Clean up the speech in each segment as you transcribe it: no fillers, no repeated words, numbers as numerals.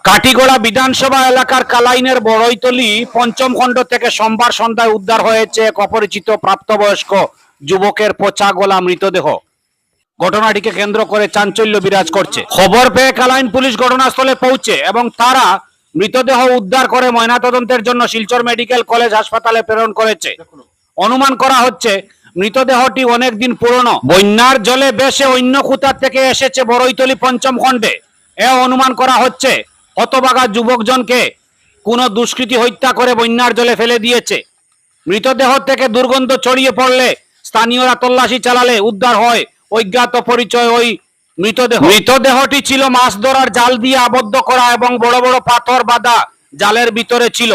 কাটিগড়া বিধানসভা এলাকার কালাইনের বড়ইতলি পঞ্চম খণ্ড থেকে সোমবার সন্ধ্যায় উদ্ধার হয়েছে এক অপরিচিত প্রাপ্তবয়স্ক যুবকের পচা গলা মৃতদেহ। ঘটনাটিকে কেন্দ্র করে চাঞ্চল্য বিরাজ করছে। খবর পেয়ে কালাইন পুলিশ ঘটনাস্থলে পৌঁছে এবং তারা মৃতদেহ উদ্ধার করে ময়নাতদন্তের জন্য শিলচর মেডিকেল কলেজ হাসপাতালে প্রেরণ করেছে। অনুমান করা হচ্ছে মৃতদেহটি অনেকদিন পুরনো, বন্যার জলে বেশে অন্য কোথা থেকে এসেছে বড়ইতলি পঞ্চম খণ্ডে। এ অনুমান করা হচ্ছে হতভাগা যুবকজনকে কোনো দুষ্কৃতী হত্যা করে বন্যার জলে ফেলে দিয়েছে। মৃতদেহ থেকে দুর্গন্ধ ছড়িয়ে পড়লে স্থানীয়রা তল্লাশি চালালে উদ্ধার হয় অজ্ঞাত পরিচয় ওই মৃতদেহটি ছিল মাছ ধরার জাল দিয়ে আবদ্ধ করা এবং বড় বড় পাথর বাঁধা জালের ভিতরে ছিল।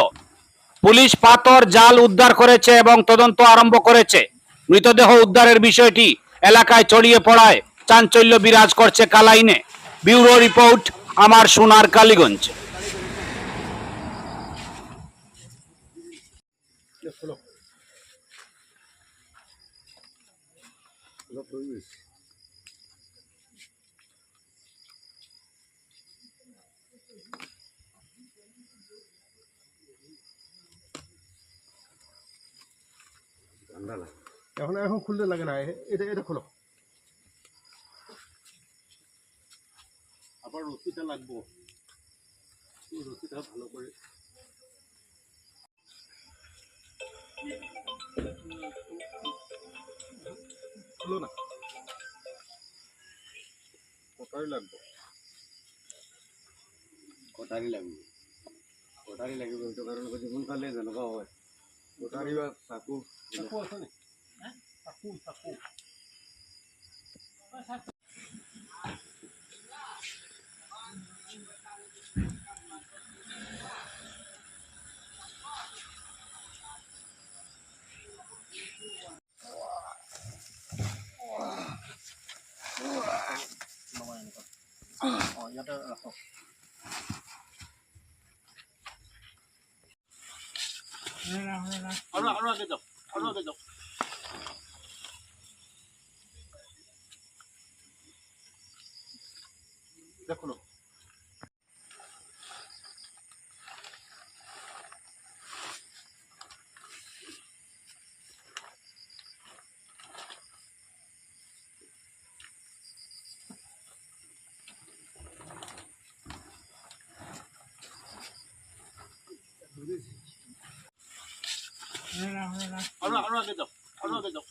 পুলিশ পাথর জাল উদ্ধার করেছে এবং তদন্ত আরম্ভ করেছে। মৃতদেহ উদ্ধারের বিষয়টি এলাকায় ছড়িয়ে পড়ায় চাঞ্চল্য বিরাজ করছে কালাইনে। ব্যুরো রিপোর্ট, আমার সোনার কালীগঞ্জ। এখন এখন খুলতে লাগে না, এটা এটা খোলো। আবার রশিটা লাগবো, রশিটা ভালো করে খুলো না, কটারি লাগবো, কটারি লাগবে, কটারি লাগবে। ওই তো কারণে যেমন খালে যেনকা হয় কটারি বা চাকু চাকু আছে নি? হ্যাঁ, চাকু চাকু ইয়াতে রাখো। আরো আগে যাও, আরো আগে যাও। দেখো না, আরো আগে যাও, আরো আগে যাও।